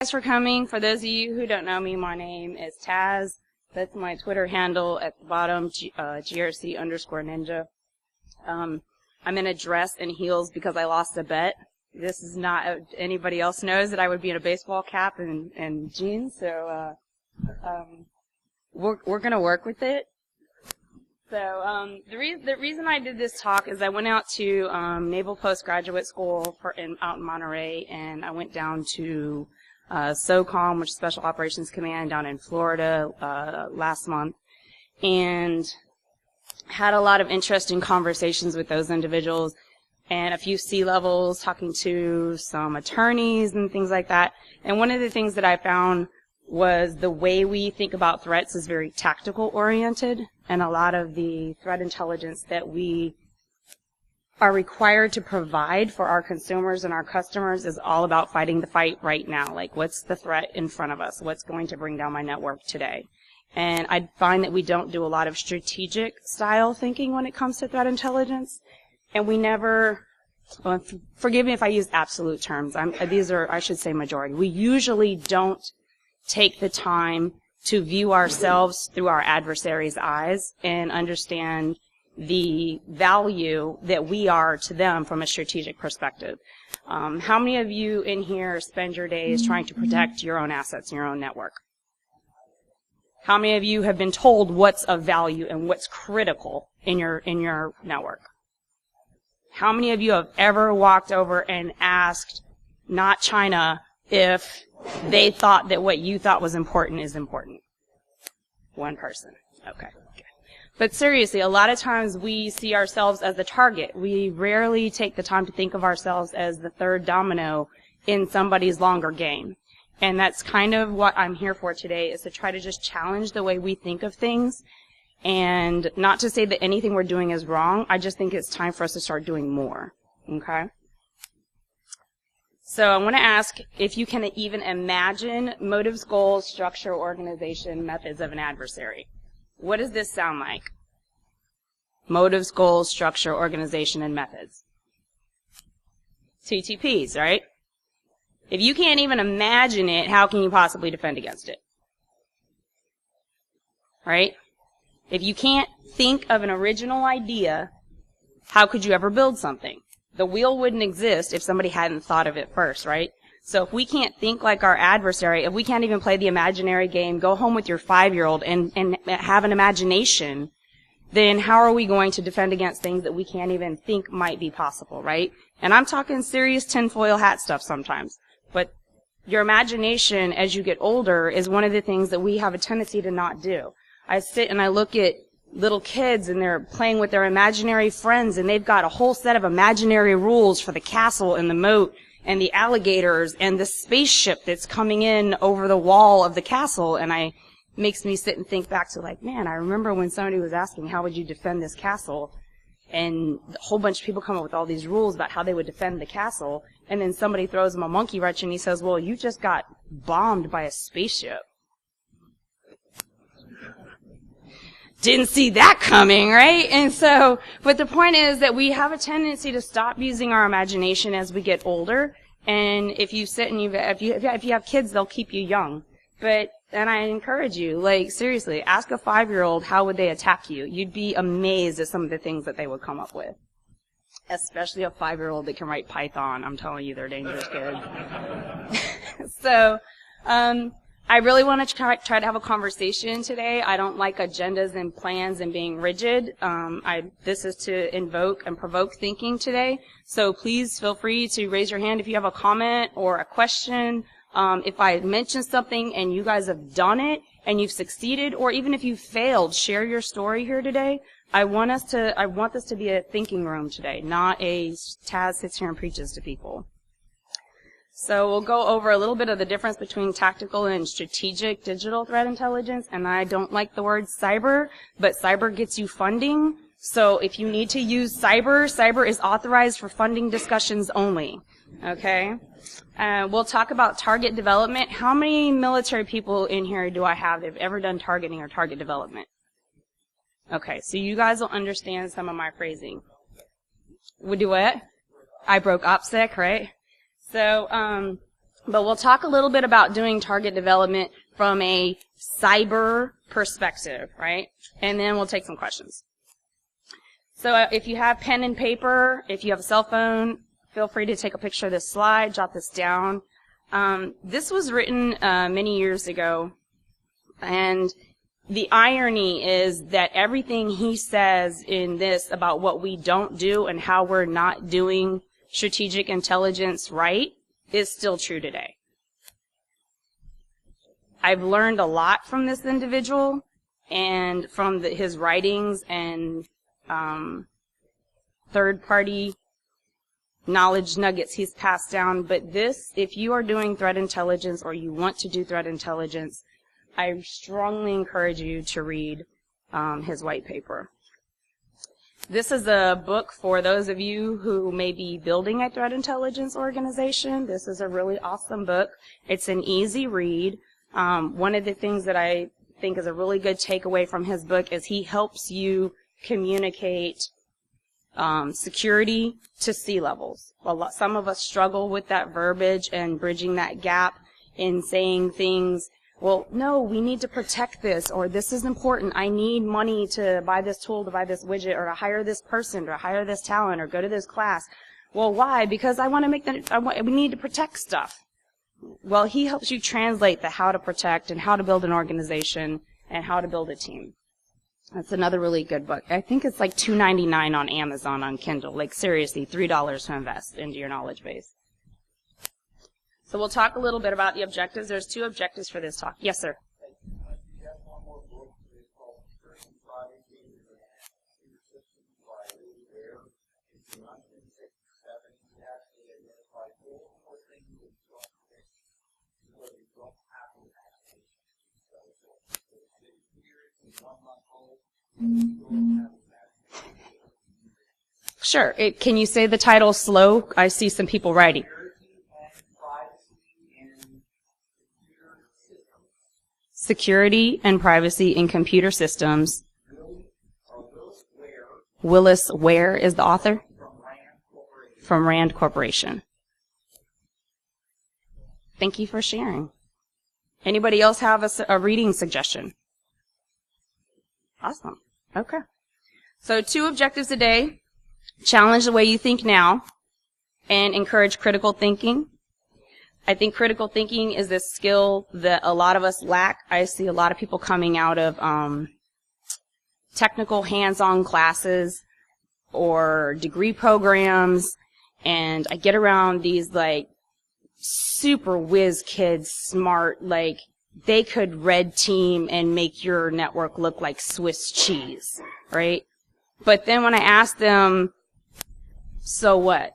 Thanks for coming. For those of you who don't know me, my name is Tazz. That's my Twitter handle at the bottom, GRC_ninja. I'm in a dress and heels because I lost a bet. This is not, anybody else knows that I would be in a baseball cap and jeans, so we're going to work with it. So the reason I did this talk is I went out to Naval Postgraduate School out in Monterey, and I went down to SOCOM, which is Special Operations Command, down in Florida last month, and had a lot of interesting conversations with those individuals and a few C-levels, talking to some attorneys and things like that. And one of the things that I found was the way we think about threats is very tactical oriented, and a lot of the threat intelligence that we are required to provide for our consumers and our customers is all about fighting the fight right now. Like, what's the threat in front of us? What's going to bring down my network today? And I find that we don't do a lot of strategic style thinking when it comes to threat intelligence. And we never, well, forgive me if I use absolute terms. These are, I should say, majority. We usually don't take the time to view ourselves through our adversary's eyes and understand the value that we are to them from a strategic perspective. How many of you in here spend your days trying to protect your own assets and your own network? How many of you have been told what's of value and what's critical in your network? How many of you have ever walked over and asked, not China, if they thought that what you thought was important is important? One person. Okay. But seriously, a lot of times we see ourselves as the target. We rarely take the time to think of ourselves as the third domino in somebody's longer game. And that's kind of what I'm here for today, is to try to just challenge the way we think of things. And not to say that anything we're doing is wrong. I just think it's time for us to start doing more. Okay? So I want to ask if you can even imagine motives, goals, structure, organization, methods of an adversary. What does this sound like? Motives, goals, structure, organization, and methods. TTPs, right? If you can't even imagine it, how can you possibly defend against it? Right? If you can't think of an original idea, how could you ever build something? The wheel wouldn't exist if somebody hadn't thought of it first, right? So if we can't think like our adversary, if we can't even play the imaginary game, go home with your 5-year-old and have an imagination, then how are we going to defend against things that we can't even think might be possible, right? And I'm talking serious tinfoil hat stuff sometimes. But your imagination as you get older is one of the things that we have a tendency to not do. I sit and I look at little kids and they're playing with their imaginary friends and they've got a whole set of imaginary rules for the castle and the moat and the alligators and the spaceship that's coming in over the wall of the castle, and makes me sit and think back to, like, man, I remember when somebody was asking, how would you defend this castle? And a whole bunch of people come up with all these rules about how they would defend the castle, and then somebody throws them a monkey wrench and he says, well, you just got bombed by a spaceship. Didn't see that coming, right? And so, but the point is that we have a tendency to stop using our imagination as we get older. And if you sit and if you have kids, they'll keep you young. And I encourage you, like, seriously, ask a 5-year-old how would they attack you. You'd be amazed at some of the things that they would come up with. Especially a 5-year-old that can write Python. I'm telling you, they're dangerous kids. So, I really want to try to have a conversation today. I don't like agendas and plans and being rigid. This is to invoke and provoke thinking today. So please feel free to raise your hand if you have a comment or a question. If I mention something and you guys have done it and you've succeeded, or even if you failed, share your story here today. I want this to be a thinking room today, not a Taz sits here and preaches to people. So we'll go over a little bit of the difference between tactical and strategic digital threat intelligence. And I don't like the word cyber, but cyber gets you funding. So if you need to use cyber is authorized for funding discussions only. Okay? We'll talk about target development. How many military people in here do I have that have ever done targeting or target development? Okay, so you guys will understand some of my phrasing. We do what? I broke OPSEC, right? So But we'll talk a little bit about doing target development from a cyber perspective, right? And then we'll take some questions. So if you have pen and paper, if you have a cell phone, feel free to take a picture of this slide, jot this down. This was written many years ago, and the irony is that everything he says in this about what we don't do and how we're not doing strategic intelligence right is still true today. I've learned a lot from this individual and from his writings and third-party knowledge nuggets he's passed down. But this, if you are doing threat intelligence or you want to do threat intelligence, I strongly encourage you to read his white paper. This is a book for those of you who may be building a threat intelligence organization. This is a really awesome book. It's an easy read. One of the things that I think is a really good takeaway from his book is he helps you communicate security to C-levels. Some of us struggle with that verbiage and bridging that gap in saying things, well, no, we need to protect this, or this is important. I need money to buy this tool, to buy this widget, or to hire this person, or hire this talent, or go to this class. Well, why? Because I want to we need to protect stuff. Well, he helps you translate the how to protect and how to build an organization and how to build a team. That's another really good book. I think it's like $2.99 on Amazon on Kindle. Like seriously, $3 to invest into your knowledge base. So we'll talk a little bit about the objectives. There's 2 objectives for this talk. Yes, sir. Sure. Can you say the title slow? I see some people writing. Security and Privacy in Computer Systems. Willis Ware is the author? From Rand Corporation. Thank you for sharing. Anybody else have a reading suggestion? Awesome. Okay. So 2 objectives a day. Challenge the way you think now and encourage critical thinking. I think critical thinking is this skill that a lot of us lack. I see a lot of people coming out of technical hands-on classes or degree programs, and I get around these like super whiz kids, smart, like they could red team and make your network look like Swiss cheese, right? But then when I ask them, so what?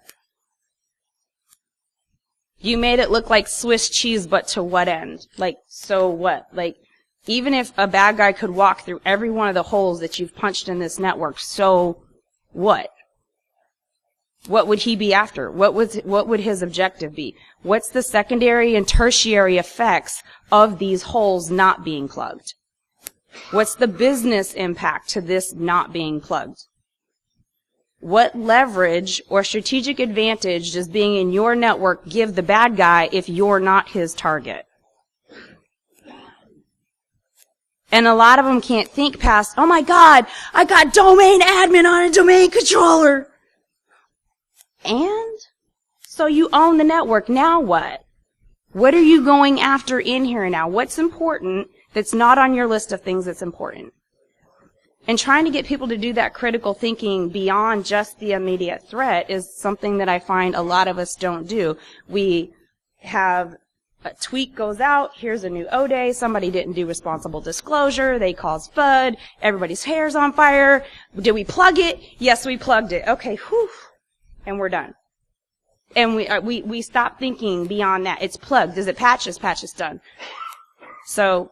You made it look like Swiss cheese, but to what end? Like, so what? Like, even if a bad guy could walk through every one of the holes that you've punched in this network, so what? What would he be after? What would his objective be? What's the secondary and tertiary effects of these holes not being plugged? What's the business impact to this not being plugged? What leverage or strategic advantage does being in your network give the bad guy if you're not his target? And a lot of them can't think past, oh my God, I got domain admin on a domain controller. And? So you own the network, now what? What are you going after in here now? What's important that's not on your list of things that's important? And trying to get people to do that critical thinking beyond just the immediate threat is something that I find a lot of us don't do. We have a tweet goes out, here's a new O-Day, somebody didn't do responsible disclosure, they caused FUD, everybody's hair's on fire. Did we plug it? Yes, we plugged it. Okay, whew, and we're done. And we stop thinking beyond that. It's plugged. Does it patch? This patch is done. So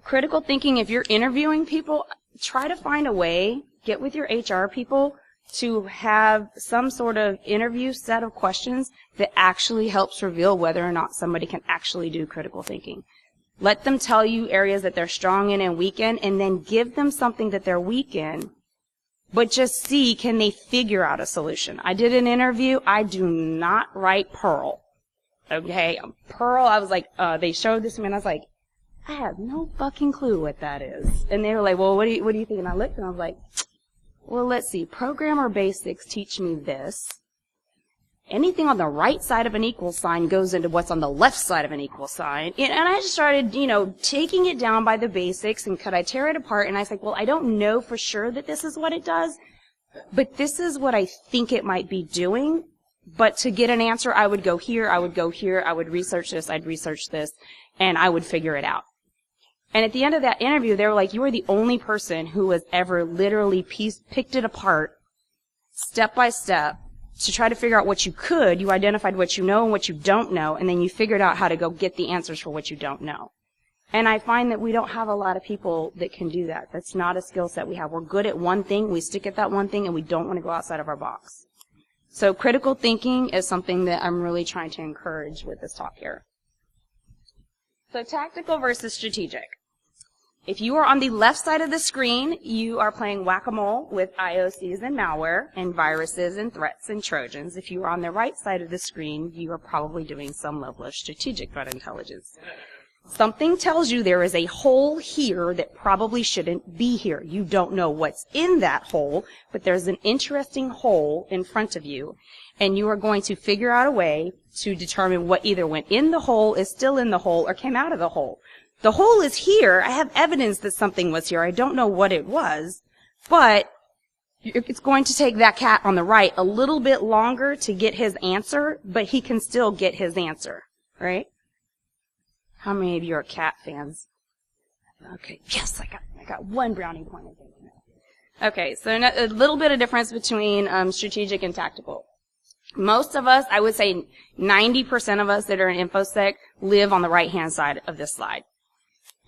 critical thinking, if you're interviewing people, try to find a way, get with your HR people to have some sort of interview set of questions that actually helps reveal whether or not somebody can actually do critical thinking. Let them tell you areas that they're strong in and weak in, and then give them something that they're weak in, but just see, can they figure out a solution? I did an interview. I do not write Perl. Okay, Pearl, I was like, they showed this to me, and I was like, I have no fucking clue what that is. And they were like, well, what do you think? And I looked, and I was like, well, let's see. Programmer basics teach me this. Anything on the right side of an equal sign goes into what's on the left side of an equal sign. And I just started, taking it down by the basics, and could I tear it apart? And I was like, well, I don't know for sure that this is what it does, but this is what I think it might be doing. But to get an answer, I would go here, I would go here, I would research this, I'd research this, and I would figure it out. And at the end of that interview, they were like, you are the only person who has ever literally picked it apart, step by step, to try to figure out what you could. You identified what you know and what you don't know, and then you figured out how to go get the answers for what you don't know. And I find that we don't have a lot of people that can do that. That's not a skill set we have. We're good at one thing, we stick at that one thing, and we don't want to go outside of our box. So critical thinking is something that I'm really trying to encourage with this talk here. So tactical versus strategic. If you are on the left side of the screen, you are playing whack-a-mole with IOCs and malware and viruses and threats and Trojans. If you are on the right side of the screen, you are probably doing some level of strategic threat intelligence. Something tells you there is a hole here that probably shouldn't be here. You don't know what's in that hole, but there's an interesting hole in front of you, and you are going to figure out a way to determine what either went in the hole, is still in the hole, or came out of the hole. The hole is here. I have evidence that something was here. I don't know what it was, but it's going to take that cat on the right a little bit longer to get his answer, but he can still get his answer, right? How many of you are cat fans? Okay, yes, I got one brownie point. Okay, so a little bit of difference between strategic and tactical. Most of us, I would say 90% of us that are in InfoSec live on the right-hand side of this slide.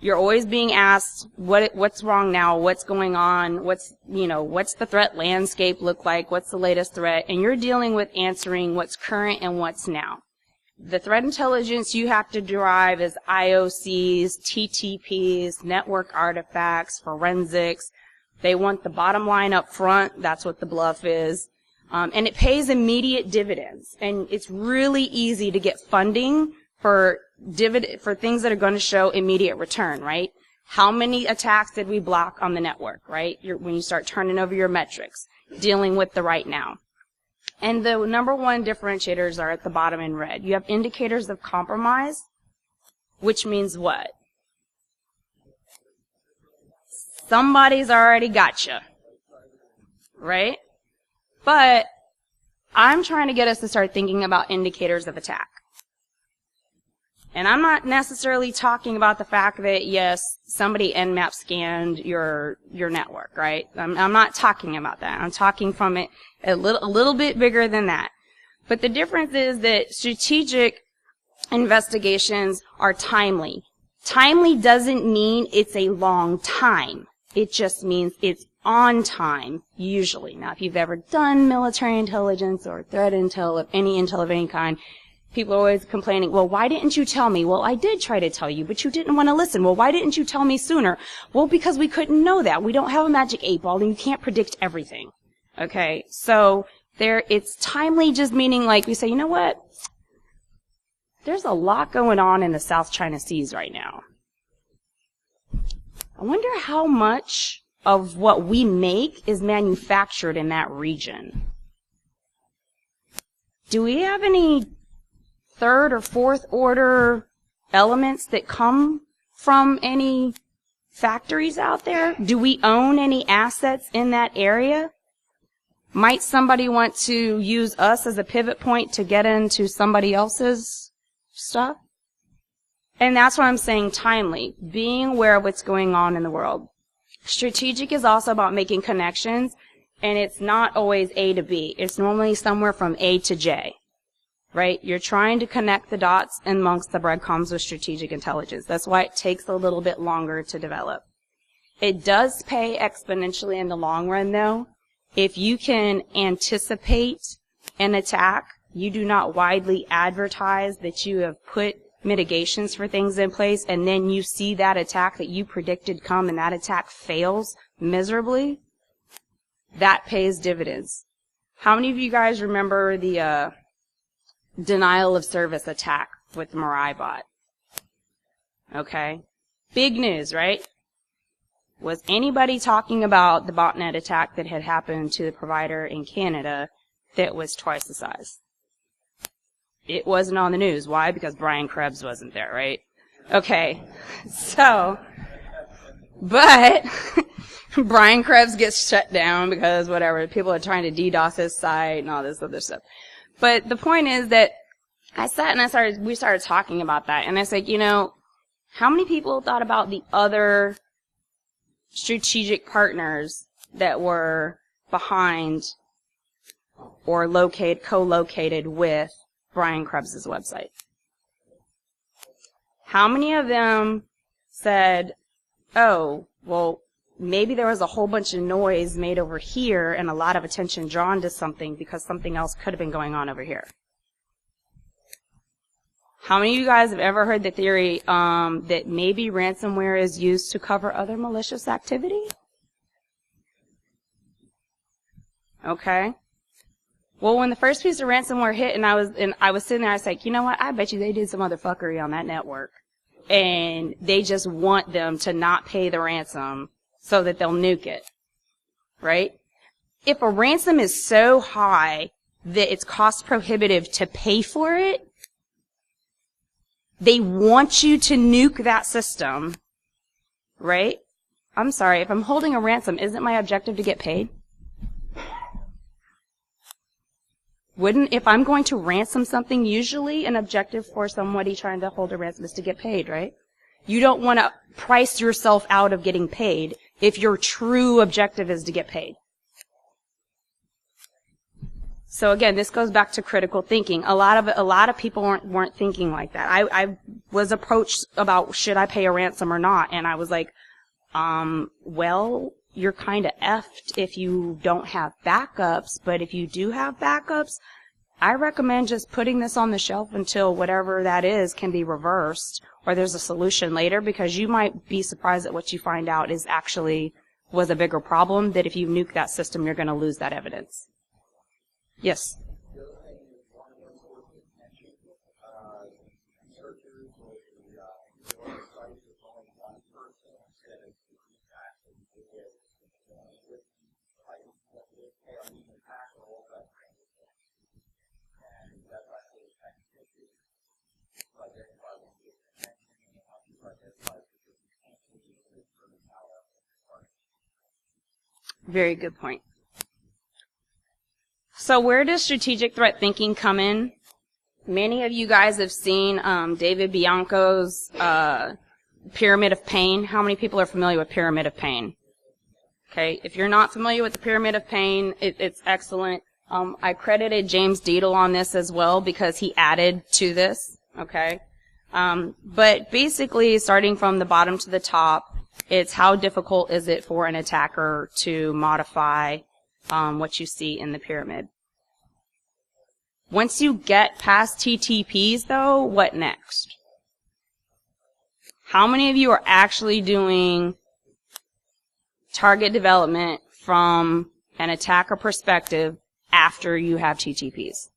You're always being asked what's wrong now, what's going on, what's the threat landscape look like, what's the latest threat, and you're dealing with answering what's current and what's now. The threat intelligence you have to derive is IOCs, TTPs, network artifacts, forensics. They want the bottom line up front. That's what the bluff is. And it pays immediate dividends. And it's really easy to get funding for things that are going to show immediate return, right? How many attacks did we block on the network, right? When you start turning over your metrics, dealing with the right now. And the number one differentiators are at the bottom in red. You have indicators of compromise, which means what? Somebody's already got you, right? But I'm trying to get us to start thinking about indicators of attack. And I'm not necessarily talking about the fact that, yes, somebody Nmap scanned your network, right? I'm not talking about that. I'm talking from it a little bit bigger than that. But the difference is that strategic investigations are timely. Timely doesn't mean it's a long time. It just means it's on time, usually. Now, if you've ever done military intelligence or threat intel of any kind, people are always complaining, well, why didn't you tell me? Well, I did try to tell you, but you didn't want to listen. Well, why didn't you tell me sooner? Well, because we couldn't know that. We don't have a magic 8-ball, and you can't predict everything. Okay? So it's timely, just meaning like we say, you know what? There's a lot going on in the South China Seas right now. I wonder how much of what we make is manufactured in that region. Do we have any third or fourth order elements that come from any factories out there? Do we own any assets in that area? Might somebody want to use us as a pivot point to get into somebody else's stuff? And that's why I'm saying timely, being aware of what's going on in the world. Strategic is also about making connections, and it's not always A to B. It's normally somewhere from A to J. Right? You're trying to connect the dots amongst the breadcrumbs with strategic intelligence. That's why it takes a little bit longer to develop. It does pay exponentially in the long run, though. If you can anticipate an attack, you do not widely advertise that you have put mitigations for things in place, and then you see that attack that you predicted come and that attack fails miserably, that pays dividends. How many of you guys remember the denial of service attack with the Mirai bot. Okay? Big news, right? Was anybody talking about the botnet attack that had happened to the provider in Canada that was twice the size? It wasn't on the news. Why? Because Brian Krebs wasn't there, right? Okay. So, but Brian Krebs gets shut down because whatever, people are trying to DDoS his site and all this other stuff. But the point is that I sat and we started talking about that, and I said, you know, how many people thought about the other strategic partners that were behind or co-located with Brian Krebs' website? How many of them said, oh, well, maybe there was a whole bunch of noise made over here and a lot of attention drawn to something because something else could have been going on over here? How many of you guys have ever heard the theory that maybe ransomware is used to cover other malicious activity? Okay. Well, when the first piece of ransomware hit and I was sitting there, I was like, you know what? I bet you they did some other fuckery on that network. And they just want them to not pay the ransom so that they'll nuke it. Right? If a ransom is so high that it's cost prohibitive to pay for it, they want you to nuke that system, right? I'm sorry, if I'm holding a ransom, isn't my objective to get paid? If I'm going to ransom something, usually an objective for somebody trying to hold a ransom is to get paid, right? You don't want to price yourself out of getting paid if your true objective is to get paid. So again, this goes back to critical thinking. A lot of people weren't thinking like that. I was approached about should I pay a ransom or not, and I was like, well, you're kind of effed if you don't have backups, but if you do have backups, I recommend just putting this on the shelf until whatever that is can be reversed or there's a solution later, because you might be surprised at what you find out is actually was a bigger problem, that if you nuke that system, you're going to lose that evidence. Yes. Very good point. So where does strategic threat thinking come in? Many of you guys have seen David Bianco's Pyramid of Pain. How many people are familiar with Pyramid of Pain? Okay, if you're not familiar with the Pyramid of Pain, it's excellent. I credited James Deedle on this as well because he added to this, okay? But basically, starting from the bottom to the top, it's how difficult is it for an attacker to modify what you see in the pyramid. Once you get past TTPs, though, what next? How many of you are actually doing target development from an attacker perspective after you have TTPs?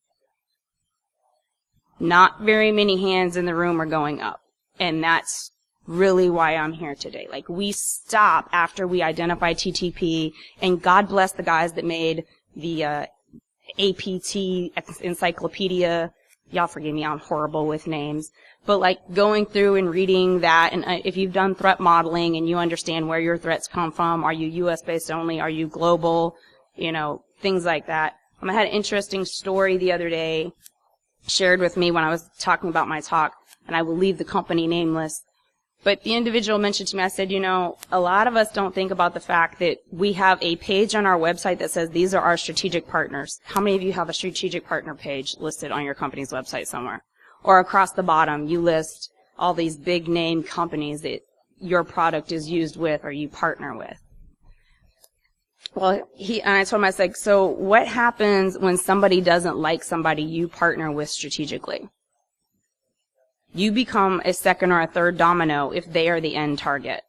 Not very many hands in the room are going up, and that's really why I'm here today. Like, we stop after we identify TTP, and God bless the guys that made the APT encyclopedia. Y'all forgive me, I'm horrible with names. But like going through and reading that, and if you've done threat modeling and you understand where your threats come from, are you US based only, are you global, you know, things like that. I had an interesting story the other day shared with me when I was talking about my talk, and I will leave the company nameless. But the individual mentioned to me, I said, you know, a lot of us don't think about the fact that we have a page on our website that says these are our strategic partners. How many of you have a strategic partner page listed on your company's website somewhere? Or across the bottom, you list all these big name companies that your product is used with or you partner with. Well, and I told him, I said, so what happens when somebody doesn't like somebody you partner with strategically? You become a second or a third domino if they are the end target.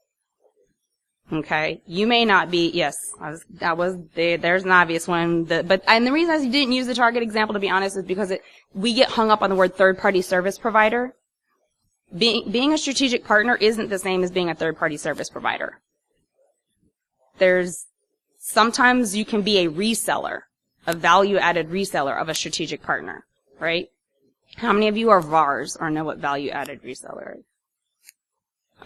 Okay, you may not be. Yes, there's an obvious one. And the reason I didn't use the Target example, to be honest, is because we get hung up on the word third-party service provider. Being a strategic partner isn't the same as being a third-party service provider. Sometimes you can be a reseller, a value-added reseller of a strategic partner, right? How many of you are VARs or know what value-added reseller is?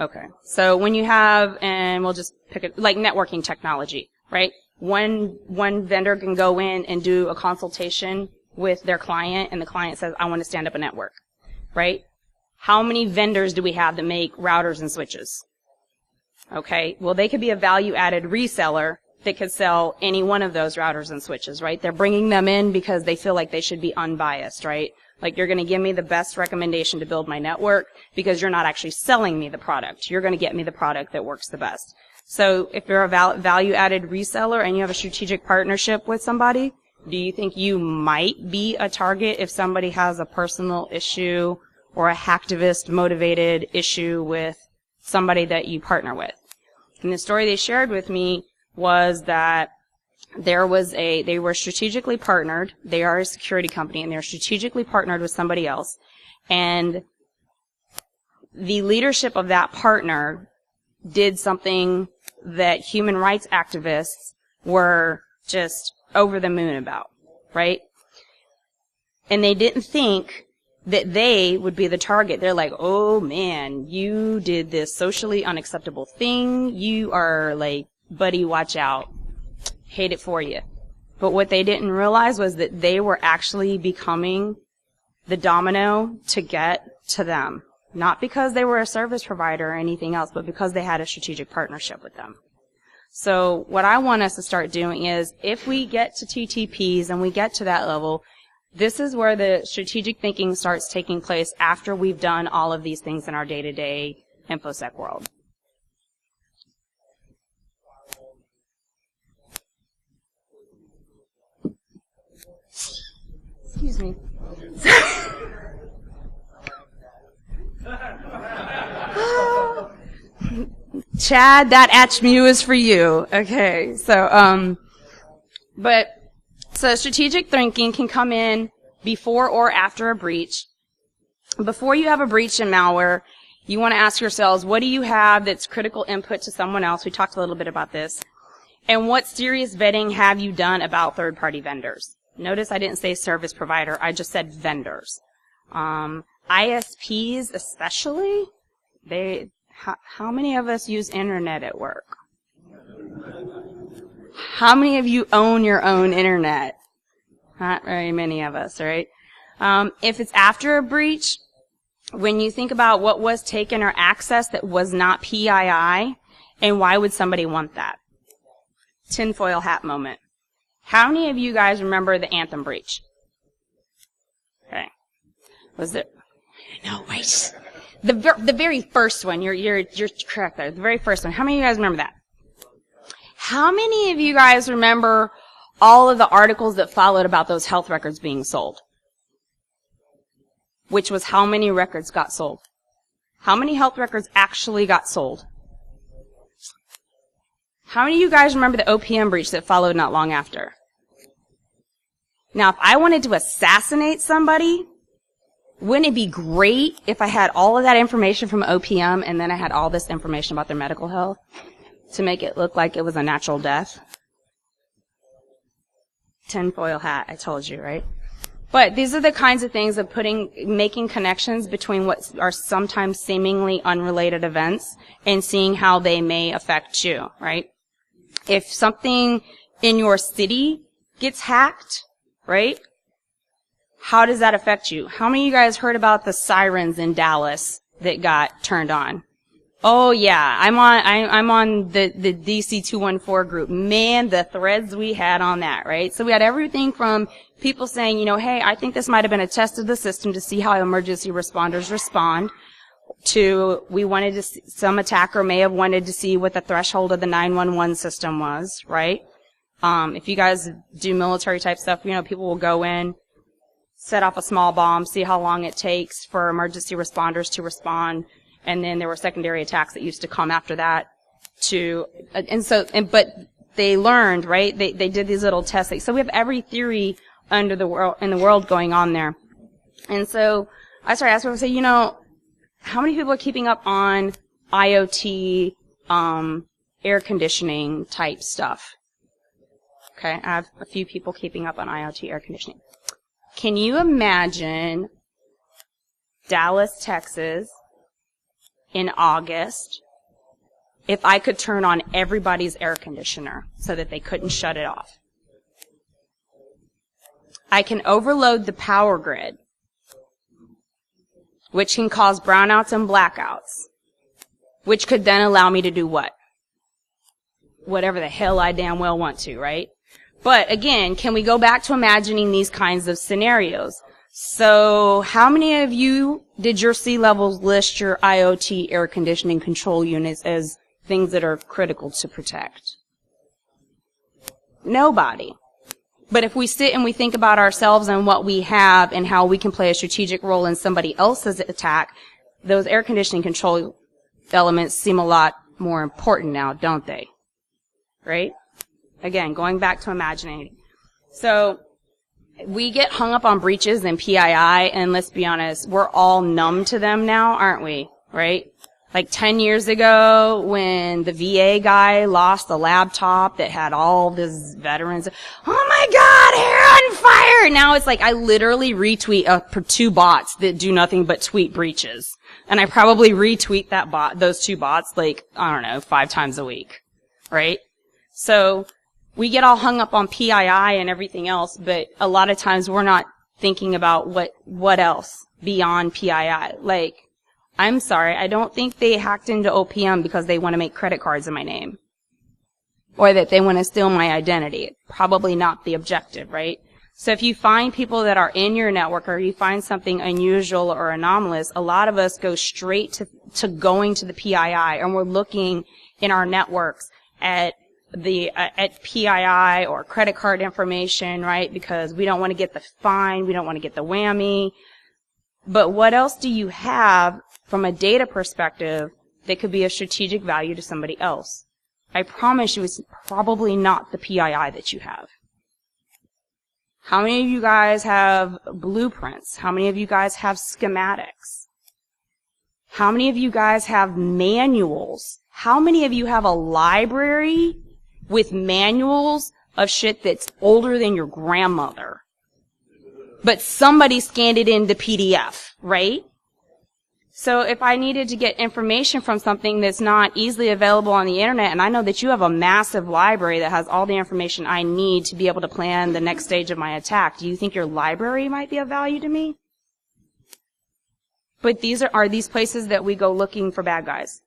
Okay. So when you have, and we'll just pick it, like networking technology, right? One vendor can go in and do a consultation with their client, and the client says, I want to stand up a network, right? How many vendors do we have that make routers and switches? Okay. Well, they could be a value-added reseller that could sell any one of those routers and switches, right? They're bringing them in because they feel like they should be unbiased, right? Like, you're going to give me the best recommendation to build my network because you're not actually selling me the product. You're going to get me the product that works the best. So if you're a value-added reseller and you have a strategic partnership with somebody, do you think you might be a target if somebody has a personal issue or a hacktivist-motivated issue with somebody that you partner with? And the story they shared with me was that they were strategically partnered. They are a security company, and they're strategically partnered with somebody else. And the leadership of that partner did something that human rights activists were just over the moon about, right? And they didn't think that they would be the target. They're like, oh man, you did this socially unacceptable thing. You are like, buddy, watch out. Hate it for you. But what they didn't realize was that they were actually becoming the domino to get to them. Not because they were a service provider or anything else, but because they had a strategic partnership with them. So what I want us to start doing is, if we get to TTPs and we get to that level, this is where the strategic thinking starts taking place after we've done all of these things in our day-to-day InfoSec world. Excuse me. Chad, that ACHMU is for you. Okay, so strategic thinking can come in before or after a breach. Before you have a breach in malware, you want to ask yourselves, what do you have that's critical input to someone else? We talked a little bit about this. And what serious vetting have you done about third-party vendors? Notice I didn't say service provider, I just said vendors. ISPs especially, how many of us use internet at work? How many of you own your own internet? Not very many of us, right? If it's after a breach, when you think about what was taken or accessed that was not PII, and why would somebody want that? Tinfoil hat moment. How many of you guys remember the Anthem breach? Okay. Was it? No, wait. The very first one. You're correct there. The very first one. How many of you guys remember that? How many of you guys remember all of the articles that followed about those health records being sold? Which was how many records got sold? How many health records actually got sold? How many of you guys remember the OPM breach that followed not long after? Now, if I wanted to assassinate somebody, wouldn't it be great if I had all of that information from OPM and then I had all this information about their medical health to make it look like it was a natural death? Tinfoil hat, I told you, right? But these are the kinds of things of making connections between what are sometimes seemingly unrelated events and seeing how they may affect you, right? If something in your city gets hacked, right? How does that affect you? How many of you guys heard about the sirens in Dallas that got turned on? Oh yeah, I'm on the DC 214 group. Man, the threads we had on that, right? So we had everything from people saying, hey, I think this might have been a test of the system to see how emergency responders respond, to some attacker may have wanted to see what the threshold of the 911 system was, right? If you guys do military type stuff, people will go in, set off a small bomb, see how long it takes for emergency responders to respond, and then there were secondary attacks that used to come after that. but they learned, right? They did these little tests. So we have every theory in the world going on there. And so I started asking people, say, how many people are keeping up on IoT, air conditioning type stuff? Okay, I have a few people keeping up on IoT air conditioning. Can you imagine Dallas, Texas in August if I could turn on everybody's air conditioner so that they couldn't shut it off? I can overload the power grid, which can cause brownouts and blackouts, which could then allow me to do what? Whatever the hell I damn well want to, right? But again, can we go back to imagining these kinds of scenarios? So how many of you did your C-levels list your IoT air conditioning control units as things that are critical to protect? Nobody. But if we sit and we think about ourselves and what we have and how we can play a strategic role in somebody else's attack, those air conditioning control elements seem a lot more important now, don't they? Right? Again, going back to imagining. So we get hung up on breaches and PII, and let's be honest, we're all numb to them now, aren't we? Right? Like 10 years ago, when the VA guy lost a laptop that had all these veterans, oh my God, hair on fire! Now it's like I literally retweet 2 bots that do nothing but tweet breaches. And I probably retweet those 2 bots like, I don't know, 5 times a week. Right? So we get all hung up on PII and everything else, but a lot of times we're not thinking about what else beyond PII. Like, I'm sorry, I don't think they hacked into OPM because they want to make credit cards in my name. Or that they want to steal my identity. Probably not the objective, right? So if you find people that are in your network or you find something unusual or anomalous, a lot of us go straight to going to the PII, and we're looking in our networks at PII or credit card information, right? Because we don't want to get the fine, we don't want to get the whammy. But what else do you have from a data perspective that could be of strategic value to somebody else? I promise you it's probably not the PII that you have. How many of you guys have blueprints? How many of you guys have schematics? How many of you guys have manuals? How many of you have a library with manuals of shit that's older than your grandmother? But somebody scanned it into PDF, right? So if I needed to get information from something that's not easily available on the internet, and I know that you have a massive library that has all the information I need to be able to plan the next stage of my attack, do you think your library might be of value to me? But these are these places that we go looking for bad guys.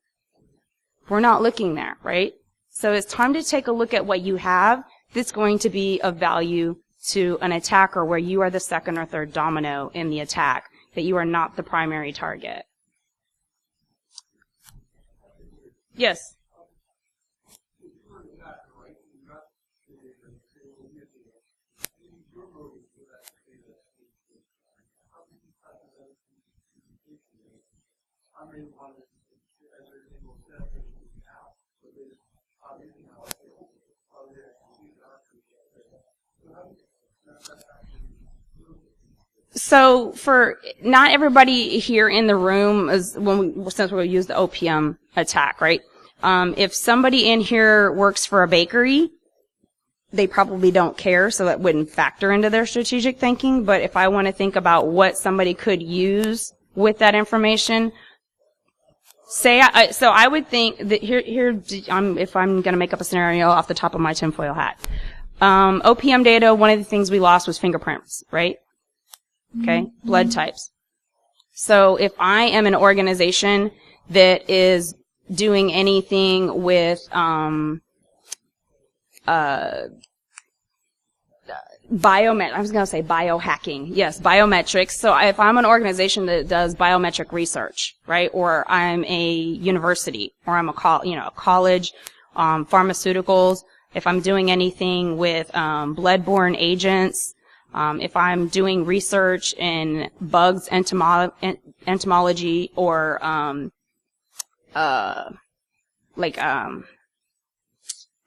We're not looking there, right? So it's time to take a look at what you have that's going to be of value to an attacker where you are the second or third domino in the attack, that you are not the primary target. Yes? So for not everybody here in the room is since we'll use the OPM attack, right? If somebody in here works for a bakery, they probably don't care, so that wouldn't factor into their strategic thinking. But if I want to think about what somebody could use with that information, so I would think that if I'm going to make up a scenario off the top of my tinfoil hat. OPM data, one of the things we lost was fingerprints, right? Okay, blood types. So if I am an organization that is doing anything with I was going to say biohacking. Yes, biometrics. So if I'm an organization that does biometric research, right, or I'm a university, or I'm a college, pharmaceuticals, if I'm doing anything with blood-borne agents, if I'm doing research in bugs entomology or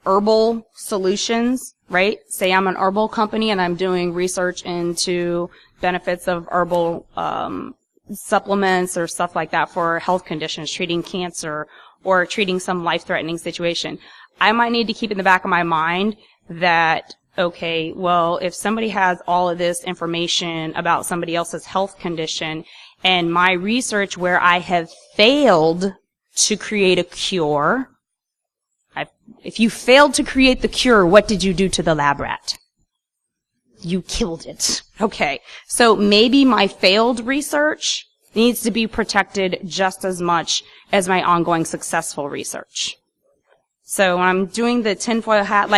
herbal solutions, right? Say I'm an herbal company and I'm doing research into benefits of herbal supplements or stuff like that for health conditions, treating cancer or treating some life-threatening situation. I might need to keep in the back of my mind that, okay, well, if somebody has all of this information about somebody else's health condition and my research where I have failed to create a cure, if you failed to create the cure, what did you do to the lab rat? You killed it. Okay. So maybe my failed research needs to be protected just as much as my ongoing successful research. So when I'm doing the tinfoil hat,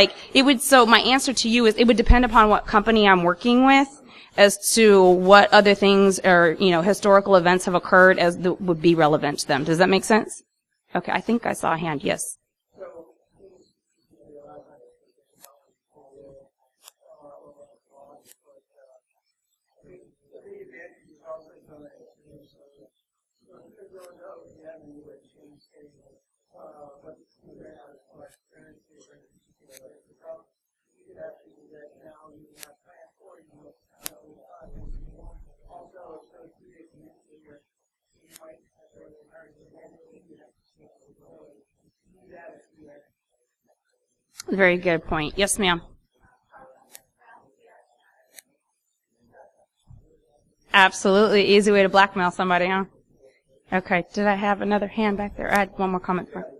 so my answer to you is it would depend upon what company I'm working with as to what other things or, historical events have occurred would be relevant to them. Does that make sense? Okay. I think I saw a hand. Yes. Very good point. Yes, ma'am. Absolutely. Easy way to blackmail somebody, huh? Okay. Did I have another hand back there? I had one more comment for you.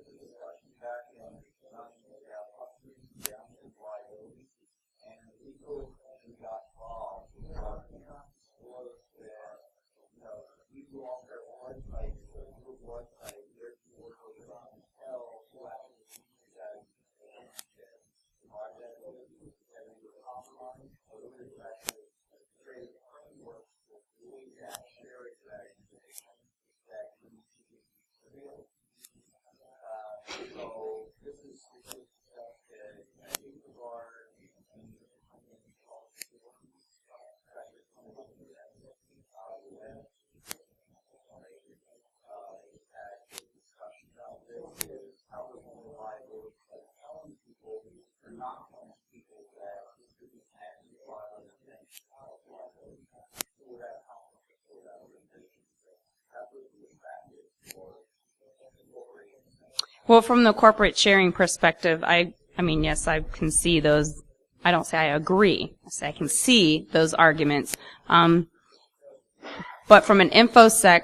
Well, from the corporate sharing perspective, I mean, yes, I can see those. I don't say I agree. I say I can see those arguments. But from an InfoSec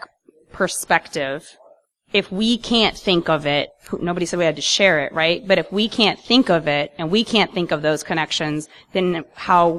perspective, if we can't think of it, nobody said we had to share it, right? But if we can't think of it and we can't think of those connections, then how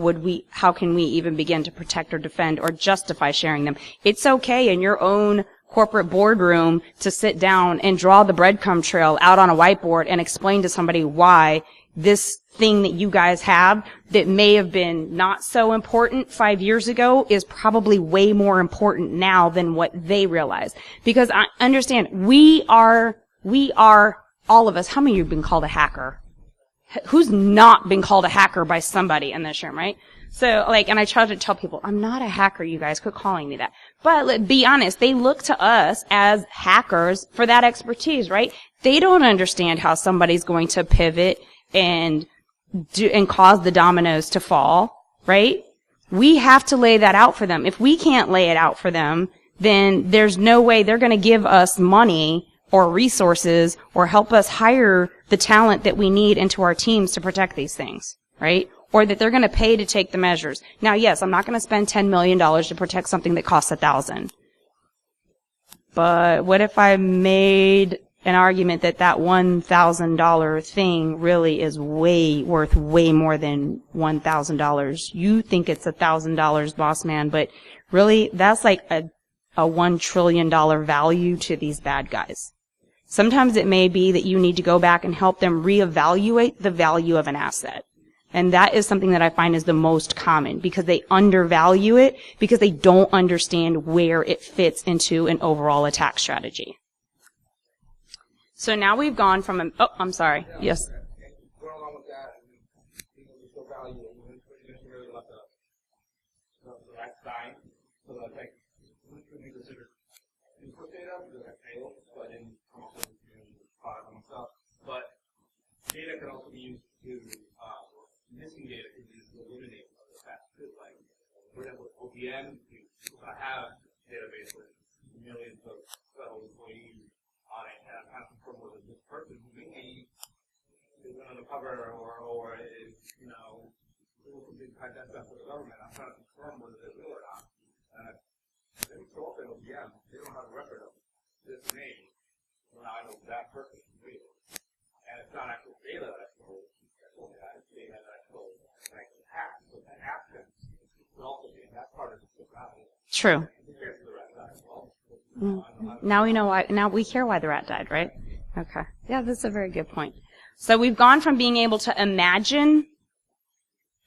can we even begin to protect or defend or justify sharing them? It's okay in your own corporate boardroom to sit down and draw the breadcrumb trail out on a whiteboard and explain to somebody why this thing that you guys have that may have been not so important 5 years ago is probably way more important now than what they realize. Because I understand we are all of us. How many of you have been called a hacker? Who's not been called a hacker by somebody in this room, right? So, and I try to tell people, I'm not a hacker, you guys. Quit calling me that. But be honest, they look to us as hackers for that expertise, right? They don't understand how somebody's going to pivot and cause the dominoes to fall, right? We have to lay that out for them. If we can't lay it out for them, then there's no way they're going to give us money or resources or help us hire the talent that we need into our teams to protect these things, right? Or that they're going to pay to take the measures. Now, yes, I'm not going to spend $10 million to protect something that costs $1,000. But what if I made an argument that $1,000 thing really is worth way more than $1,000? You think it's $1,000, boss man, but really that's like a $1 trillion value to these bad guys. Sometimes it may be that you need to go back and help them reevaluate the value of an asset. And that is something that I find is the most common because they undervalue it because they don't understand where it fits into an overall attack strategy. So now we've gone from I'm sorry. Yes. Going along with that, people still value it. You really let the right side. So that would be considered input data because I failed, so I didn't come up with product myself. But data can also be used cover or is, you know, something identified for the government. I'm trying to confirm whether they're real or not. And then so often, yeah, they don't have a record of this name. Well, now I know that person is real. And it's not actual data that I stole. It's data that I stole and I can hack. So that absence would also be, that part of the problem. True. Now we know why. Now we hear why the rat died, right? Okay. Yeah, that's a very good point. So we've gone from being able to imagine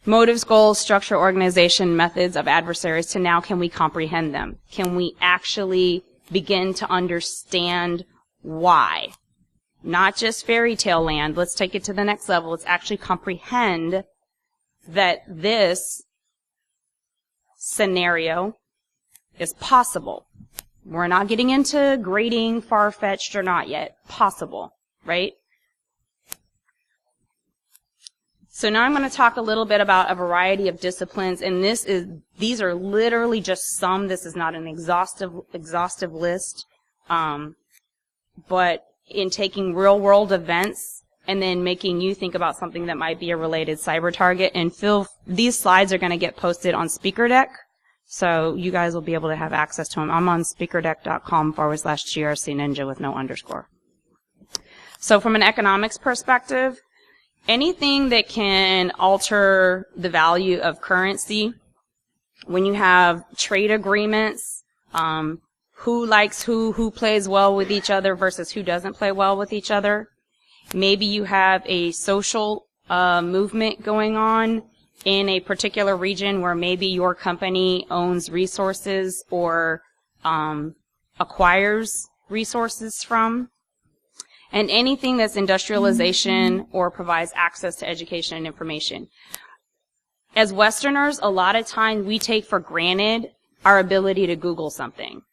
motives, goals, structure, organization, methods of adversaries to now can we comprehend them? Can we actually begin to understand why? Not just fairy tale land. Let's take it to the next level. Let's actually comprehend that this scenario is possible. We're not getting into grading far-fetched or not yet. Possible, right? So now I'm going to talk a little bit about a variety of disciplines, and these are literally just some. This is not an exhaustive list, but in taking real-world events and then making you think about something that might be a related cyber target. And Phil, these slides are going to get posted on SpeakerDeck. So you guys will be able to have access to them. I'm on speakerdeck.com/GRC Ninja with no underscore. So from an economics perspective, anything that can alter the value of currency, when you have trade agreements, who likes who plays well with each other versus who doesn't play well with each other. Maybe you have a social movement going on in a particular region where maybe your company owns resources or acquires resources from. And anything that's industrialization or provides access to education and information. As Westerners, a lot of times we take for granted our ability to Google something.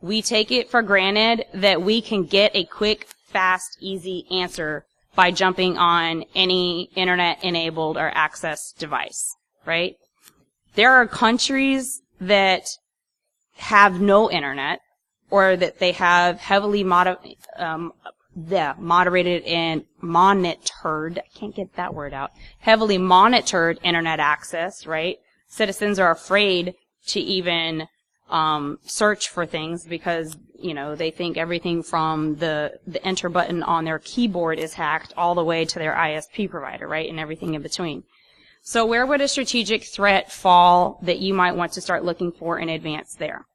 We take it for granted that we can get a quick, fast, easy answer by jumping on any internet-enabled or access device, right? There are countries that have no internet, or that they have heavily moderated and monitored, I can't get that word out, heavily monitored internet access, right? Citizens are afraid to even search for things because, you know, they think everything from the enter button on their keyboard is hacked all the way to their ISP provider, right, and everything in between. So where would a strategic threat fall that you might want to start looking for in advance there?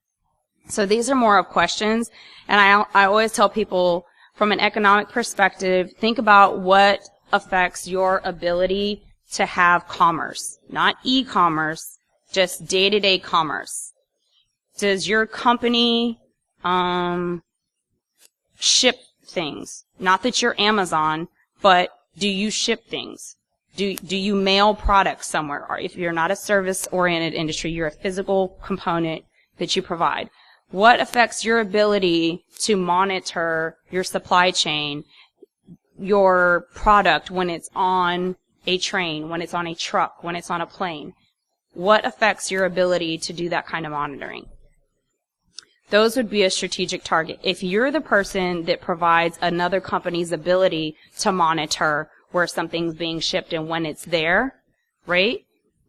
So these are more of questions, and I always tell people from an economic perspective, think about what affects your ability to have commerce, not e-commerce, just day-to-day commerce. Does your company ship things? Not that you're Amazon, but do you ship things? Do you mail products somewhere? Or if you're not a service-oriented industry, you're a physical component that you provide. What affects your ability to monitor your supply chain, your product when it's on a train, when it's on a truck, when it's on a plane? What affects your ability to do that kind of monitoring? Those would be a strategic target. If you're the person that provides another company's ability to monitor where something's being shipped and when it's there, right?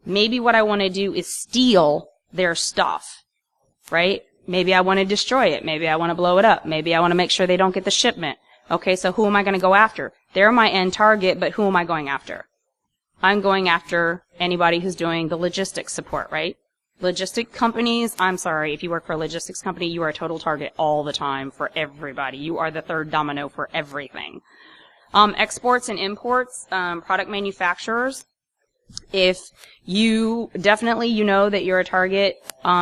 Maybe what I want to do is steal their stuff, right? Maybe I want to destroy it. Maybe I want to blow it up. Maybe I want to make sure they don't get the shipment. Okay, so who am I going to go after? They're my end target, but who am I going after? I'm going after anybody who's doing the logistics support, right? Logistic companies, I'm sorry, if you work for a logistics company, you are a total target all the time for everybody. You are the third domino for everything. Exports and imports, product manufacturers. If you know that you're a target,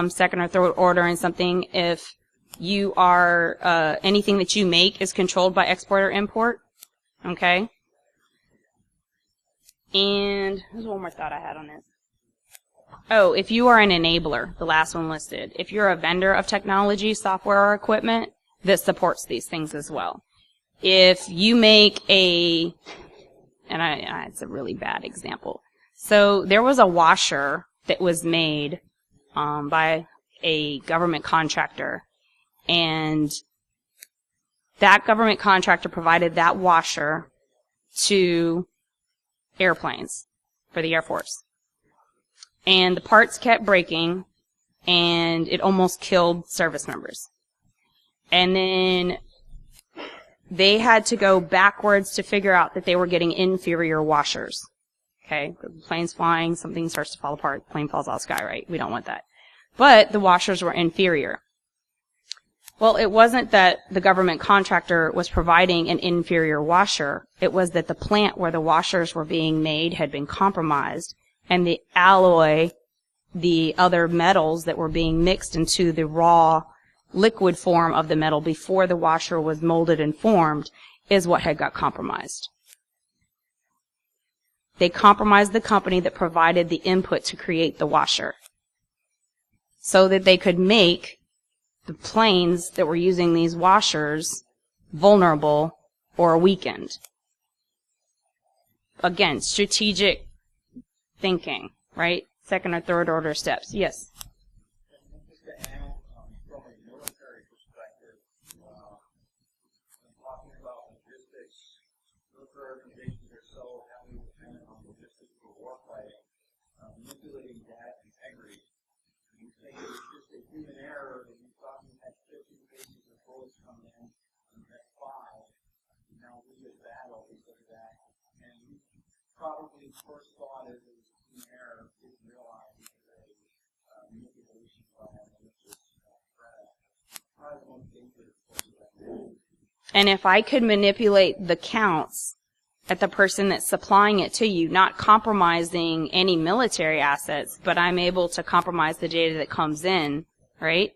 second or third order in something, if you are, anything that you make is controlled by export or import, okay? And there's one more thought I had on this. Oh, if you are an enabler, the last one listed. If you're a vendor of technology, software, or equipment, this supports these things as well. If you make it's a really bad example. So there was a washer that was made by a government contractor, and that government contractor provided that washer to airplanes for the Air Force. And the parts kept breaking, and it almost killed service members. And then they had to go backwards to figure out that they were getting inferior washers. Okay, the plane's flying, something starts to fall apart, the plane falls out of the sky, right? We don't want that. But the washers were inferior. Well, it wasn't that the government contractor was providing an inferior washer. It was that the plant where the washers were being made had been compromised, and the alloy, the other metals that were being mixed into the raw liquid form of the metal before the washer was molded and formed, is what had got compromised. They compromised the company that provided the input to create the washer so that they could make the planes that were using these washers vulnerable or weakened. Again, strategic thinking, right? Second or third order steps. Yes? Just to add, from a military perspective, talking about logistics, military organizations are so heavily dependent on logistics for warfighting, manipulating that integrity. You say it's just a human error, and you thought you had 50 cases of bullets coming in, and you had 5, and now we get battle because of that. And you probably first thought it was a human error, didn't realize it was a manipulation by a malicious threat. Probably one thing that And if I could manipulate the counts at the person that's supplying it to you, not compromising any military assets, but I'm able to compromise the data that comes in, right?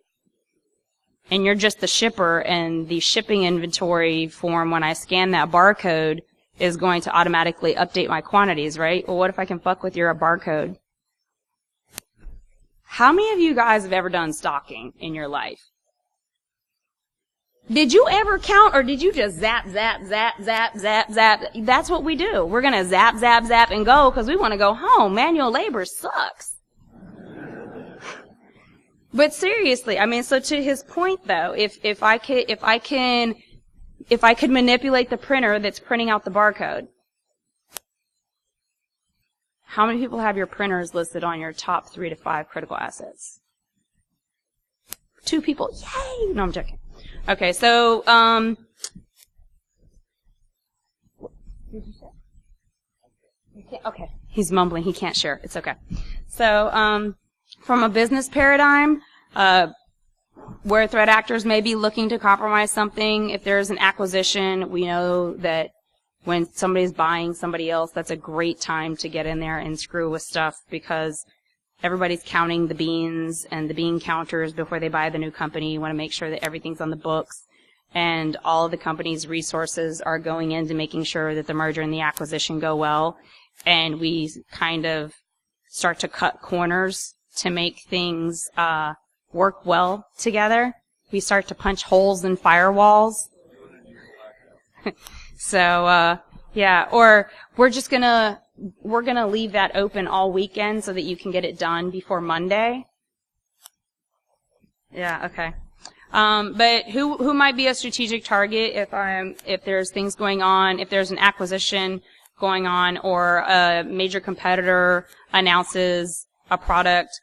And you're just the shipper, and the shipping inventory form, when I scan that barcode, is going to automatically update my quantities, right? Well, what if I can fuck with your barcode? How many of you guys have ever done stocking in your life? Did you ever count, or did you just zap, zap, zap, zap, zap, zap? That's what we do. We're going to zap, zap, zap, and go because we want to go home. Manual labor sucks. But seriously, I mean, so to his point though, if I could manipulate the printer that's printing out the barcode, how many people have your printers listed on your top 3 to 5 critical assets? 2 people. Yay! No, I'm joking. Okay, so, what did you say? Okay, he's mumbling. He can't share. It's okay. So, from a business paradigm, where threat actors may be looking to compromise something, if there's an acquisition, we know that when somebody's buying somebody else, that's a great time to get in there and screw with stuff because everybody's counting the beans and the bean counters before they buy the new company. You want to make sure that everything's on the books and all of the company's resources are going into making sure that the merger and the acquisition go well. And we kind of start to cut corners to make things work well together. We start to punch holes in firewalls. So, yeah, or we're gonna leave that open all weekend so that you can get it done before Monday. Yeah, okay. But who might be a strategic target if there's things going on, if there's an acquisition going on, or a major competitor announces a product?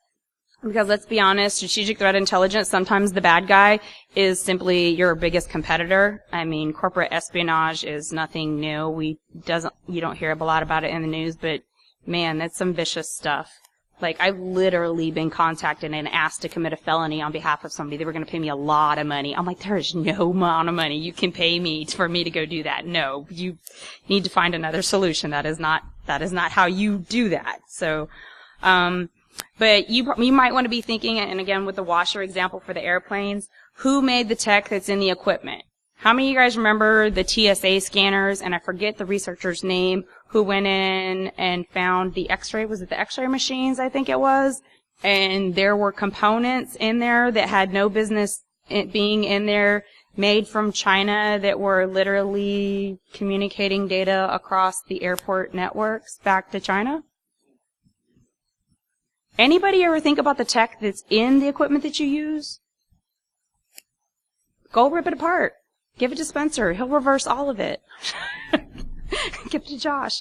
Because let's be honest, strategic threat intelligence, sometimes the bad guy is simply your biggest competitor. I mean, corporate espionage is nothing new. You don't hear a lot about it in the news, but man, that's some vicious stuff. Like, I've literally been contacted and asked to commit a felony on behalf of somebody. They were going to pay me a lot of money. I'm like, there is no amount of money you can pay me for me to go do that. No, you need to find another solution. That is not how you do that. So, but you might want to be thinking, and again with the washer example for the airplanes, who made the tech that's in the equipment? How many of you guys remember the TSA scanners, and I forget the researcher's name, who went in and found the X-ray, was it the X-ray machines, I think it was? And there were components in there that had no business being in there, made from China, that were literally communicating data across the airport networks back to China? Anybody ever think about the tech that's in the equipment that you use? Go rip it apart. Give it to Spencer. He'll reverse all of it. Give it to Josh.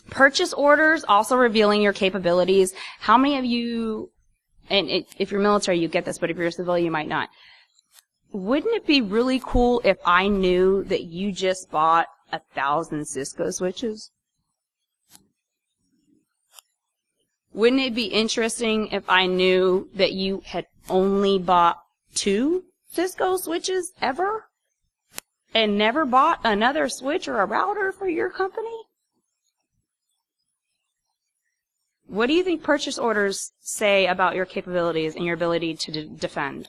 Purchase orders also revealing your capabilities. How many of you, and if you're military, you get this, but if you're a civilian, you might not. Wouldn't it be really cool if I knew that you just bought 1,000 Cisco switches? Wouldn't it be interesting if I knew that you had only bought 2 Cisco switches ever and never bought another switch or a router for your company? What do you think purchase orders say about your capabilities and your ability to defend?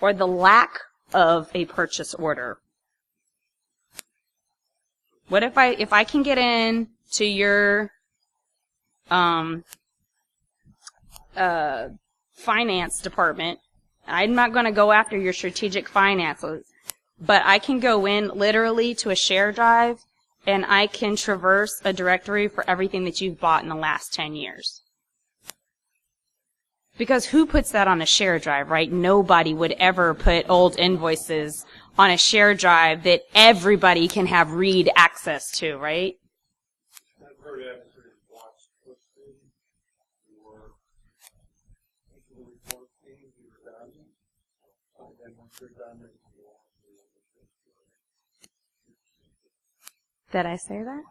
Or the lack of a purchase order? What if I can get in to your finance department? I'm not going to go after your strategic finances, but I can go in literally to a share drive and I can traverse a directory for everything that you've bought in the last 10 years. Because who puts that on a share drive, right? Nobody would ever put old invoices on a share drive that everybody can have read access to, right? I've heard adversaries watch posting or actually report things that are done, and then once they're done, they can go on to Did I say that?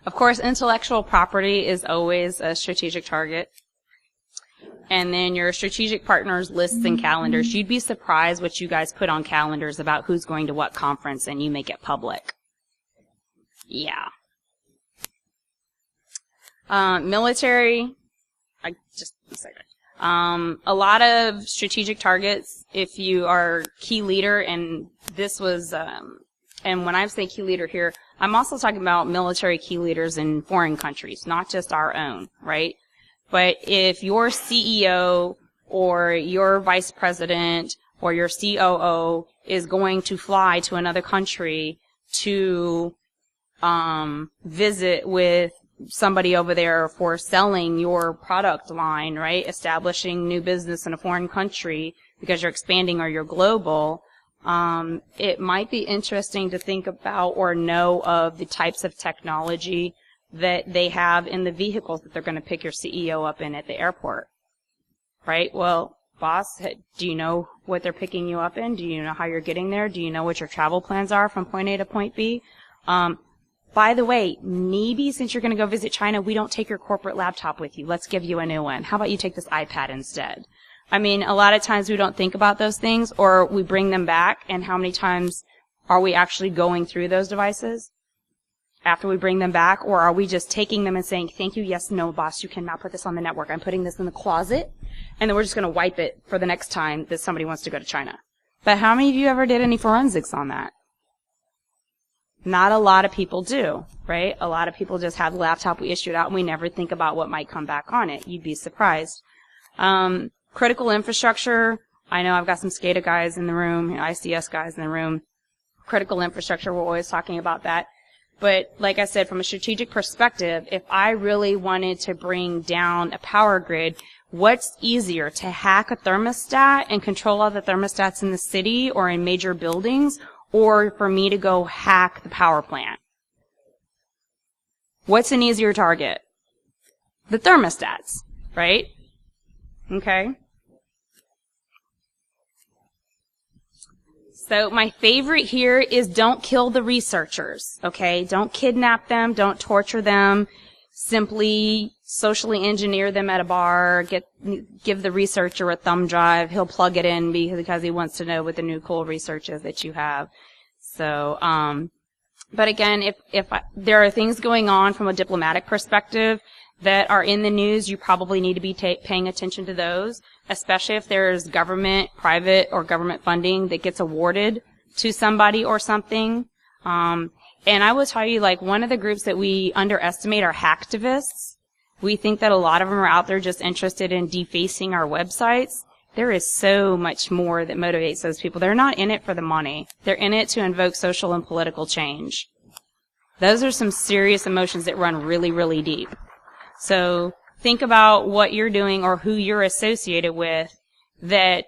Of course, intellectual property is always a strategic target. And then your strategic partners, lists, and calendars. You'd be surprised what you guys put on calendars about who's going to what conference, and you make it public. Yeah. Military, just a second. A lot of strategic targets, if you are key leader, and this was, and when I say key leader here, I'm also talking about military key leaders in foreign countries, not just our own, right? But if your CEO or your vice president or your COO is going to fly to another country to visit with somebody over there for selling your product line, right? Establishing new business in a foreign country because you're expanding or you're global, it might be interesting to think about or know of the types of technology that they have in the vehicles that they're going to pick your CEO up in at the airport, right? Well, boss, do you know what they're picking you up in? Do you know how you're getting there? Do you know what your travel plans are from point A to point B? By the way, maybe since you're going to go visit China, we don't take your corporate laptop with you. Let's give you a new one. How about you take this iPad instead? I mean, a lot of times we don't think about those things, or we bring them back, and how many times are we actually going through those devices after we bring them back, or are we just taking them and saying, thank you, yes, no, boss, you cannot put this on the network. I'm putting this in the closet, and then we're just going to wipe it for the next time that somebody wants to go to China. But how many of you ever did any forensics on that? Not a lot of people do, right? A lot of people just have the laptop, we issue it out, and we never think about what might come back on it. You'd be surprised. Critical infrastructure, I know I've got some SCADA guys in the room, ICS guys in the room. Critical infrastructure, we're always talking about that. But like I said, from a strategic perspective, if I really wanted to bring down a power grid, what's easier, to hack a thermostat and control all the thermostats in the city or in major buildings, or for me to go hack the power plant? What's an easier target? The thermostats, right? Okay. So my favorite here is don't kill the researchers, okay? Don't kidnap them, don't torture them. Simply socially engineer them at a bar, give the researcher a thumb drive. He'll plug it in because he wants to know what the new cool research is that you have. So, but again, if there are things going on from a diplomatic perspective that are in the news, you probably need to be paying attention to those, especially if there's government, private, or government funding that gets awarded to somebody or something. And I will tell you, like, one of the groups that we underestimate are hacktivists. We think that a lot of them are out there just interested in defacing our websites. There is so much more that motivates those people. They're not in it for the money. They're in it to invoke social and political change. Those are some serious emotions that run really, really deep. So think about what you're doing or who you're associated with, that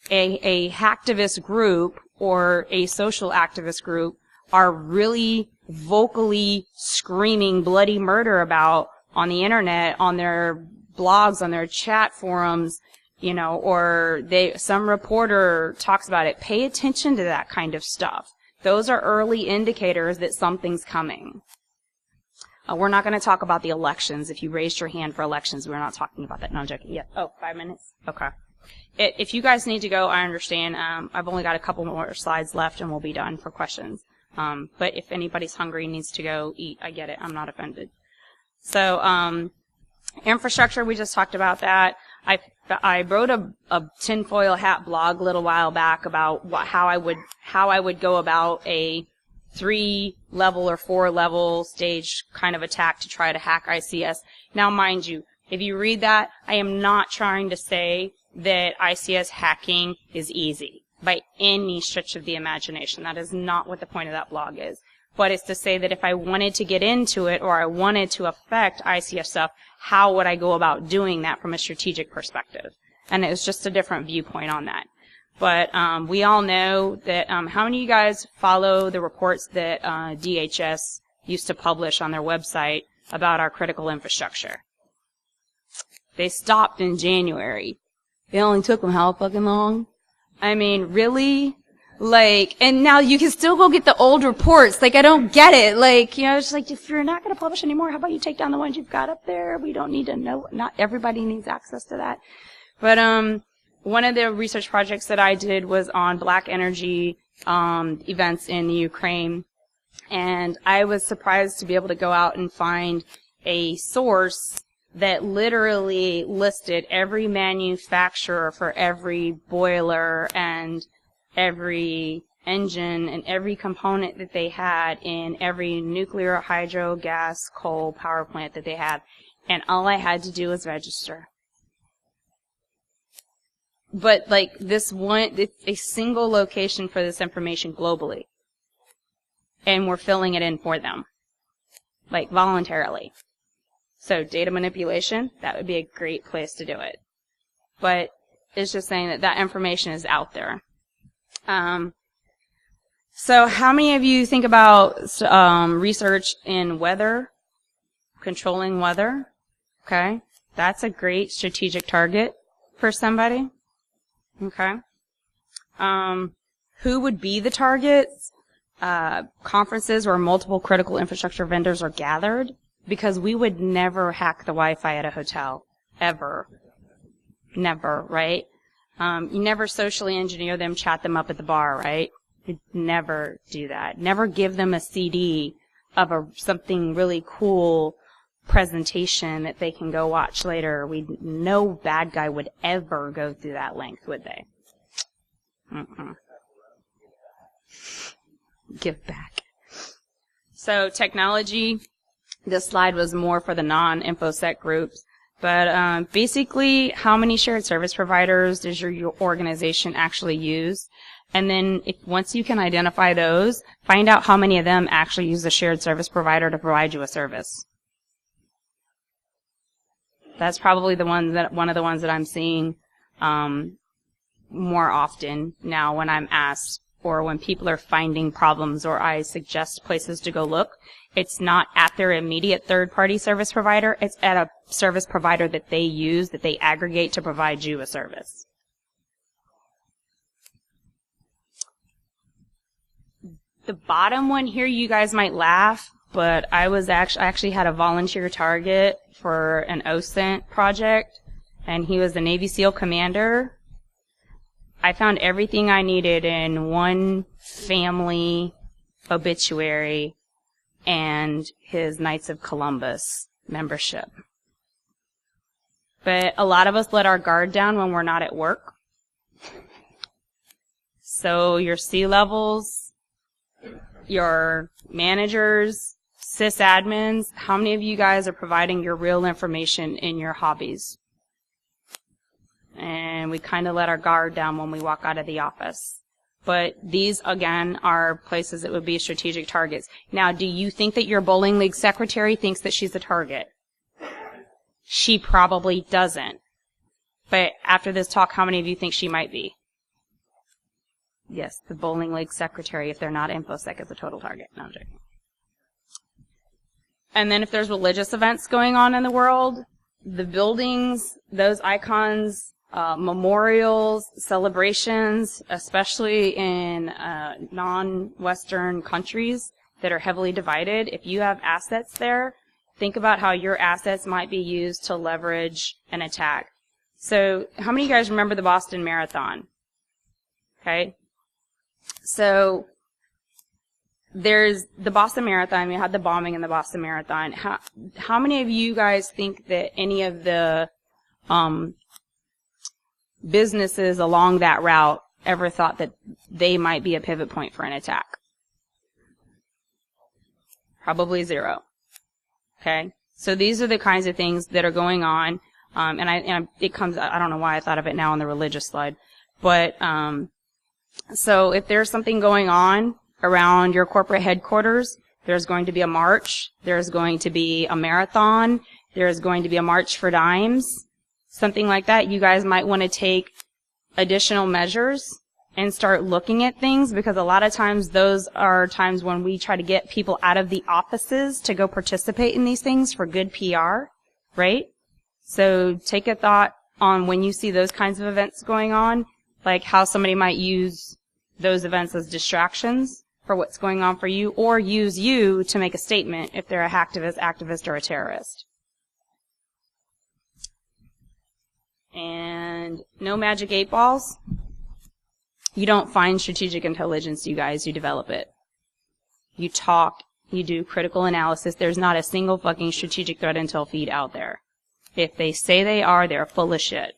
a hacktivist group or a social activist group are really vocally screaming bloody murder about on the internet, on their blogs, on their chat forums, you know, or some reporter talks about it. Pay attention to that kind of stuff. Those are early indicators that something's coming. We're not going to talk about the elections. If you raised your hand for elections, we're not talking about that. No, I'm joking. Yeah. Oh, 5 minutes? Okay. If you guys need to go, I understand. I've only got a couple more slides left and we'll be done for questions. But if anybody's hungry and needs to go eat, I get it. I'm not offended. So, infrastructure, we just talked about that. I wrote a tinfoil hat blog a little while back about how I would go about a 3-level or 4-level stage kind of attack to try to hack ICS. Now, mind you, if you read that, I am not trying to say that ICS hacking is easy by any stretch of the imagination. That is not what the point of that blog is. But it's to say that if I wanted to get into it or I wanted to affect ICS stuff, how would I go about doing that from a strategic perspective? And it was just a different viewpoint on that. But we all know that how many of you guys follow the reports that DHS used to publish on their website about our critical infrastructure? They stopped in January. It only took them how fucking long? I mean, really? Like, and now you can still go get the old reports. Like, I don't get it. Like, you know, it's like, if you're not going to publish anymore, how about you take down the ones you've got up there? We don't need to know. Not everybody needs access to that. But, one of the research projects that I did was on black energy, events in the Ukraine. And I was surprised to be able to go out and find a source that literally listed every manufacturer for every boiler and every engine and every component that they had in every nuclear, hydro, gas, coal power plant that they have. And all I had to do was register. But like this one, it's a single location for this information globally. And we're filling it in for them. Like voluntarily. So data manipulation, that would be a great place to do it. But it's just saying that that information is out there. So how many of you think about research in weather, controlling weather? Okay, that's a great strategic target for somebody. Okay. Who would be the targets? Conferences where multiple critical infrastructure vendors are gathered, because we would never hack the Wi-Fi at a hotel, ever. Never, right? You never socially engineer them, chat them up at the bar, right? You'd never do that. Never give them a CD of something really cool presentation that they can go watch later. No bad guy would ever go through that length, would they? Give back. So technology, this slide was more for the non-InfoSec groups. But basically, how many shared service providers does your organization actually use? And then once you can identify those, find out how many of them actually use the shared service provider to provide you a service. That's probably one of the ones that I'm seeing more often now when I'm asked, or when people are finding problems or I suggest places to go look. It's not at their immediate third-party service provider. It's at a service provider that they use, that they aggregate to provide you a service. The bottom one here, you guys might laugh, but I actually had a volunteer target for an OSINT project, and he was the Navy SEAL commander. I found everything I needed in one family obituary and his Knights of Columbus membership. But a lot of us let our guard down when we're not at work. So your C-levels, your managers, sysadmins, how many of you guys are providing your real information in your hobbies? And we kind of let our guard down when we walk out of the office. But these, again, are places that would be strategic targets. Now, do you think that your bowling league secretary thinks that she's a target? She probably doesn't. But after this talk, how many of you think she might be? Yes, the bowling league secretary, if they're not InfoSec, is a total target. No, I'm joking. And then if there's religious events going on in the world, the buildings, those icons, memorials, celebrations, especially in non-Western countries that are heavily divided, if you have assets there, think about how your assets might be used to leverage an attack. So how many of you guys remember the Boston Marathon? Okay. So there's the Boston Marathon. You had the bombing in the Boston Marathon. How many of you guys think that any of the businesses along that route ever thought that they might be a pivot point for an attack? Probably zero. Okay? So these are the kinds of things that are going on. It comes, I don't know why I thought of it now on the religious slide. But, so if there's something going on around your corporate headquarters, there's going to be a march, there's going to be a marathon, there's going to be a march for dimes, something like that. You guys might want to take additional measures and start looking at things, because a lot of times those are times when we try to get people out of the offices to go participate in these things for good PR, right? So take a thought on when you see those kinds of events going on, like how somebody might use those events as distractions for what's going on for you, or use you to make a statement if they're a hacktivist, activist, or a terrorist. And no magic 8 balls. You don't find strategic intelligence, you guys. You develop it. You talk. You do critical analysis. There's not a single fucking strategic threat intel feed out there. If they say they are, they're full of shit.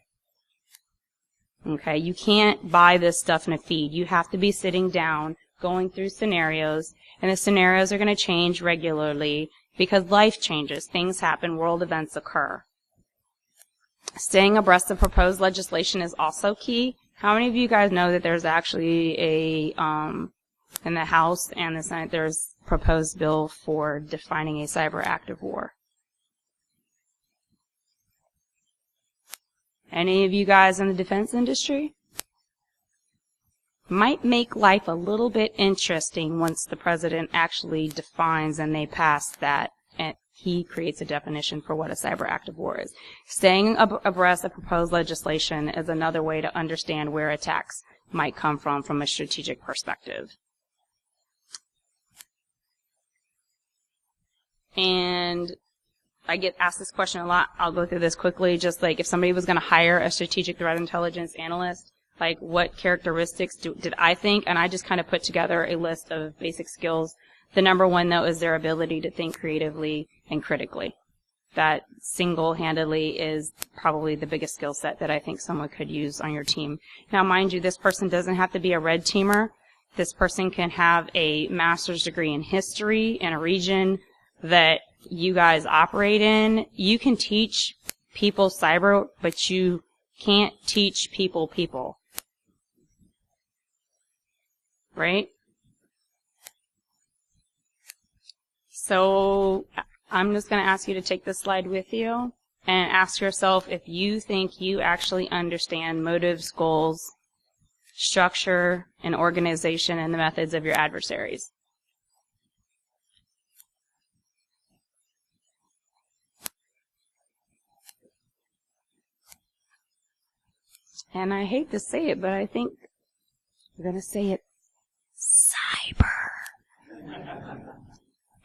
Okay? You can't buy this stuff in a feed. You have to be sitting down, going through scenarios, and the scenarios are going to change regularly because life changes. Things happen. World events occur. Staying abreast of proposed legislation is also key. How many of you guys know that there's actually in the House and the Senate, there's a proposed bill for defining a cyber act of war? Any of you guys in the defense industry? Might make life a little bit interesting once the president actually defines and they pass that, and he creates a definition for what a cyber act of war is. Staying abreast of proposed legislation is another way to understand where attacks might come from a strategic perspective. And I get asked this question a lot. I'll go through this quickly. Just like if somebody was going to hire a strategic threat intelligence analyst, like what characteristics did I think? And I just kind of put together a list of basic skills. The number one, though, is their ability to think creatively and critically. That single-handedly is probably the biggest skill set that I think someone could use on your team. Now, mind you, this person doesn't have to be a red teamer. This person can have a master's degree in history in a region that you guys operate in. You can teach people cyber, but you can't teach people. Right? So I'm just going to ask you to take this slide with you and ask yourself if you think you actually understand motives, goals, structure, and organization and the methods of your adversaries. And I hate to say it, but I think we're going to say it cyber.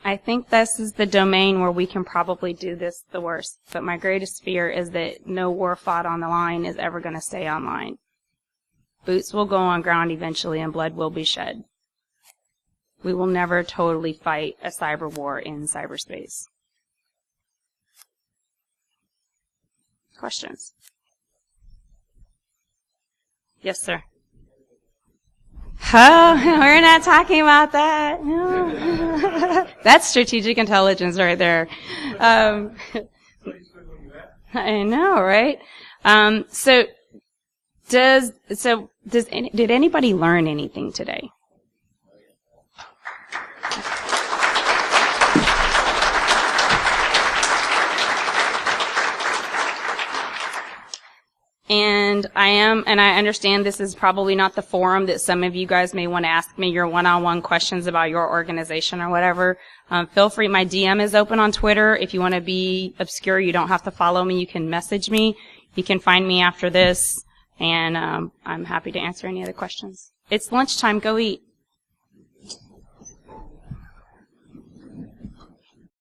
I think this is the domain where we can probably do this the worst. But my greatest fear is that no war fought on the line is ever going to stay online. Boots will go on ground eventually and blood will be shed. We will never totally fight a cyber war in cyberspace. Questions? Yes, sir. Oh, we're not talking about that. No. That's strategic intelligence right there. I know, right? Did anybody learn anything today? And I understand this is probably not the forum that some of you guys may want to ask me your one-on-one questions about your organization or whatever. Feel free. My DM is open on Twitter. If you want to be obscure, you don't have to follow me. You can message me. You can find me after this, and I'm happy to answer any other questions. It's lunchtime. Go eat.